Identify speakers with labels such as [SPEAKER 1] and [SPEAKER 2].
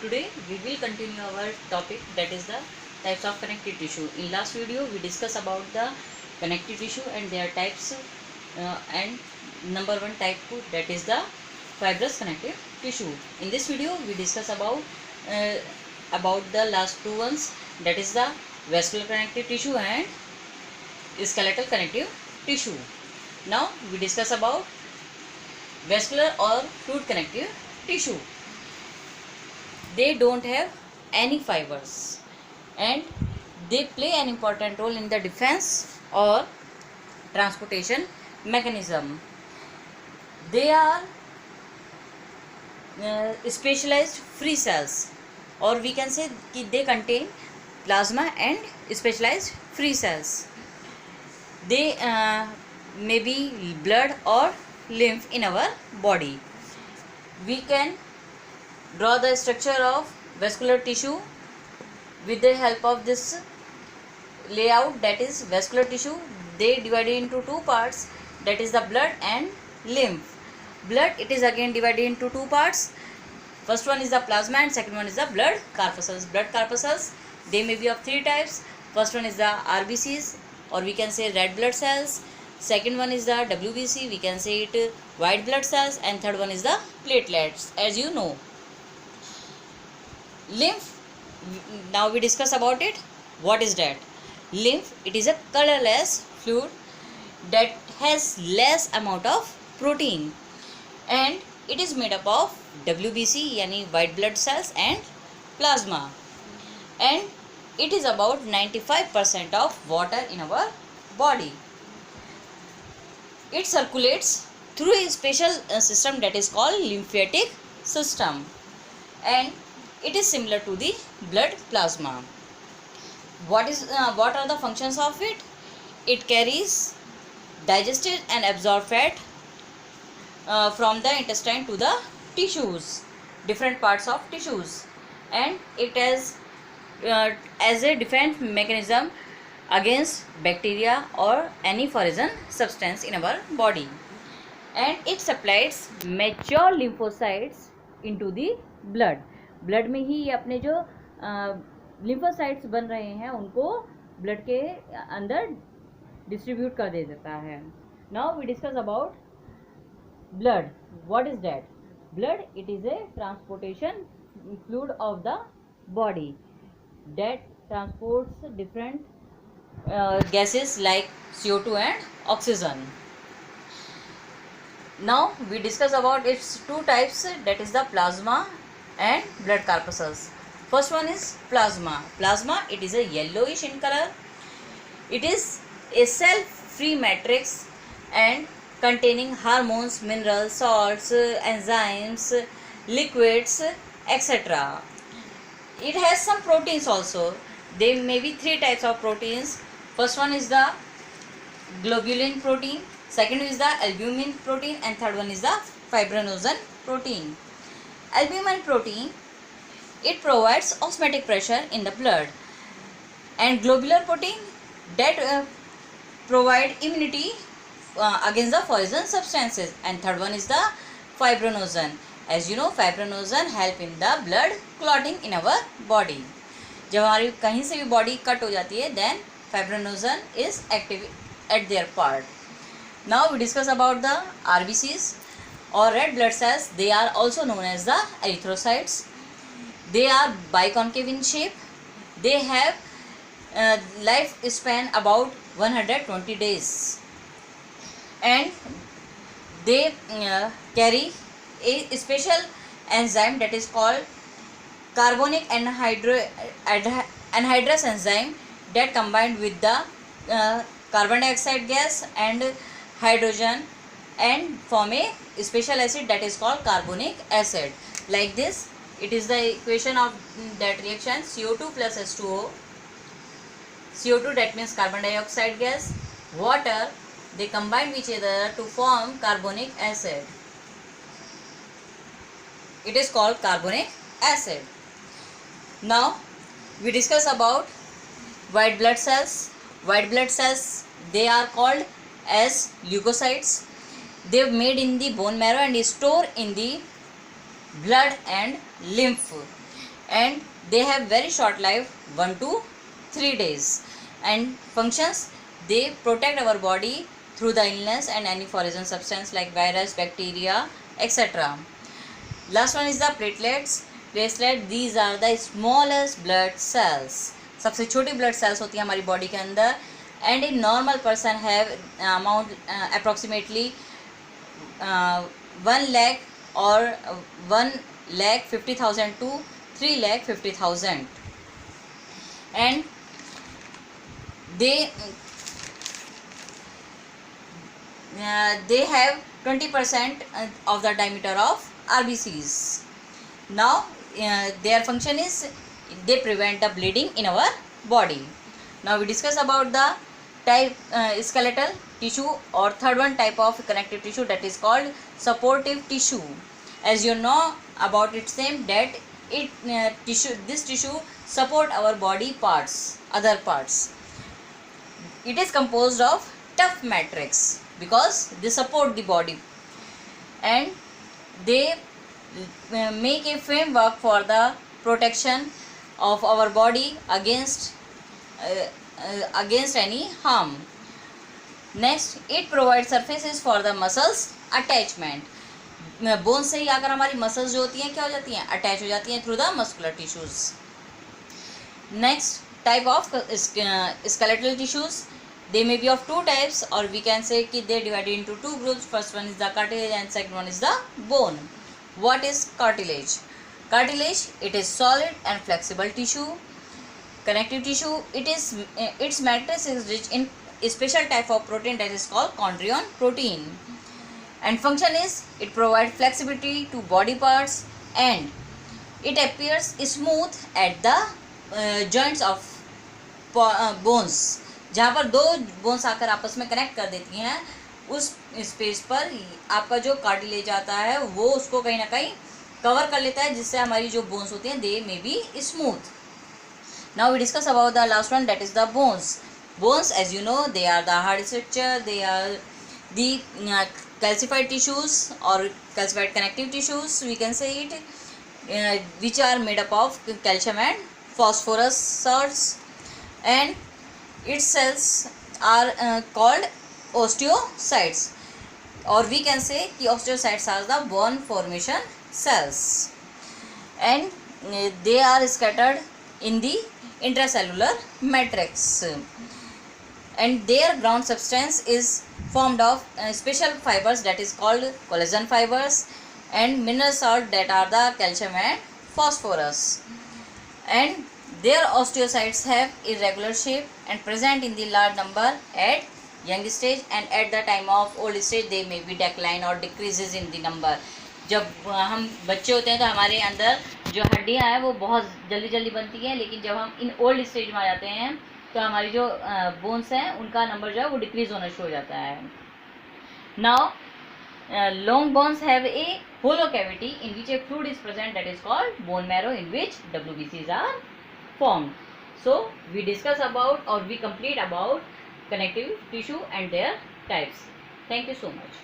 [SPEAKER 1] Today we will continue our topic, that is the types of connective tissue. In last video we discussed about the connective tissue and their types, and number one type, that is the fibrous connective tissue. In this video we discuss about the last two ones, that is the vascular connective tissue and skeletal connective tissue. Now we discuss about vascular or fluid connective tissue. They don't have any fibers and they play an important role in the defense or transportation mechanism. They are specialized free cells, or we can say they contain plasma and specialized free cells. They may be blood or lymph in our body. We can draw the structure of vascular tissue with the help of this layout, that is vascular tissue. They divided into two parts, that is the blood and lymph. Blood, it is again divided into two parts. First one is the plasma and second one is the blood corpuscles. Blood corpuscles, they may be of three types. First one is the RBCs, or we can say red blood cells. Second one is the WBC, we can say it white blood cells, and third one is the platelets, as you know. Lymph, now we discuss about it. What is that? Lymph, it is a colorless fluid that has less amount of protein, and it is made up of WBC, yani white blood cells, and plasma, and it is about 95% of water in our body. It circulates through a special system that is called lymphatic system, and it is similar to the blood plasma. What are the functions of it? It carries digested and absorbed fat from the intestine to the tissues, different parts of tissues, and it has as a defense mechanism against bacteria or any foreign substance in our body, and it supplies mature lymphocytes into the blood. Blood में ही ये अपने जो lymphocytes बन रहे हैं उनको blood के अंदर डिस्ट्रीब्यूट कर दे देता है. Now we discuss about blood. What is that? Blood, it is a transportation fluid of the body that transports different gases like CO2 and oxygen. Now we discuss about its two types, that is the plasma and blood corpuscles. First one is plasma. Plasma, it is a yellowish in color. It is a cell-free matrix and containing hormones, minerals, salts, enzymes, liquids, etc. It has some proteins also. There may be three types of proteins. First one is the globulin protein, second is the albumin protein, and third one is the fibrinogen protein. Albumin protein, it provides osmotic pressure in the blood, and globular protein, that provide immunity against the foreign substances, and third one is the fibrinogen. As you know, fibrinogen help in the blood clotting in our body. जब हमारी कहीं से भी body cut हो जाती है, then fibrinogen is active at their part. Now we discuss about the RBCs or red blood cells. They are also known as the erythrocytes. They are biconcave in shape. They have lifespan about 120 days, and they carry a special enzyme that is called carbonic anhydrase enzyme, that combined with the carbon dioxide gas and hydrogen and form a special acid that is called carbonic acid. Like this, it is the equation of that reaction: CO2 plus H2O. CO2, that means carbon dioxide gas, water, they combine with each other to form carbonic acid. It is called carbonic acid. Now we discuss about white blood cells. White blood cells, they are called as leukocytes. They are made in the bone marrow and stored in the blood and lymph. and they have very short life, 1 to 3 days. And functions, they protect our body through the illness and any foreign substance like virus, bacteria, etc. Last one is the platelets. Platelet, these are the smallest blood cells. सबसे छोटी blood cells होती है हमारी body के अंदर. And a normal person have amount approximately 1 lakh or 1,50,000 to 3,50,000. And they have 20% of the diameter of RBCs. Now their function is they prevent the bleeding in our body. Now we discuss about the type skeletal tissue or third one type of connective tissue, that is called supportive tissue. As you know about its name, that this tissue support our body parts, other parts. It is composed of tough matrix because they support the body, and they make a framework for the protection of our body against any harm. Next, it provides surfaces for the muscles attachment. Bone से ही अगर हमारी muscles जो होती हैं क्या हो जाती हैं, अटैच हो जाती हैं through the muscular tissues. Next type of skeletal tissues, they may be of two types, or we can say कि they divided into two groups. First one is the cartilage and second one is the bone. What is cartilage? Cartilage, it is solid and flexible tissue. Connective tissue, its matrix is rich in a special type of protein that is called chondrion protein. And function is it provides flexibility to body parts, and it appears smooth at the joints of bones. जहाँ पर दो bones आकर आपस में connect कर देती हैं, उस स्पेस पर आपका जो कार्टिलेज आता है वो उसको कहीं ना कहीं कवर कर लेता है, जिससे हमारी जो बोन्स होती हैं they may be smooth. Now we discuss about the last one, that is the bones. Bones, as you know, they are the hard structure, they are the calcified tissues or calcified connective tissues, we can say it, which are made up of calcium and phosphorus salts, and its cells are called osteocytes, or we can say the osteocytes are the bone formation cells, and they are scattered in the intracellular matrix, and their ground substance is formed of special fibers that is called collagen fibers, and mineral salt that are the calcium and phosphorus. And their osteocytes have irregular shape and present in the large number at young stage, and at the time of old stage they may be decline or decreases in the number. जब हम बच्चे होते हैं तो हमारे अंदर जो हड्डियां हैं वो बहुत जल्दी जल्दी बनती हैं, लेकिन जब हम इन ओल्ड स्टेज में आ जाते हैं तो हमारी जो बोन्स हैं उनका नंबर जो है वो डिक्रीज होना शुरू हो जाता है. Now long bones have a hollow cavity in which a fluid is present, that is called bone marrow, in which WBCs are formed. So we discuss about or we complete about connective tissue and their types. Thank you so much.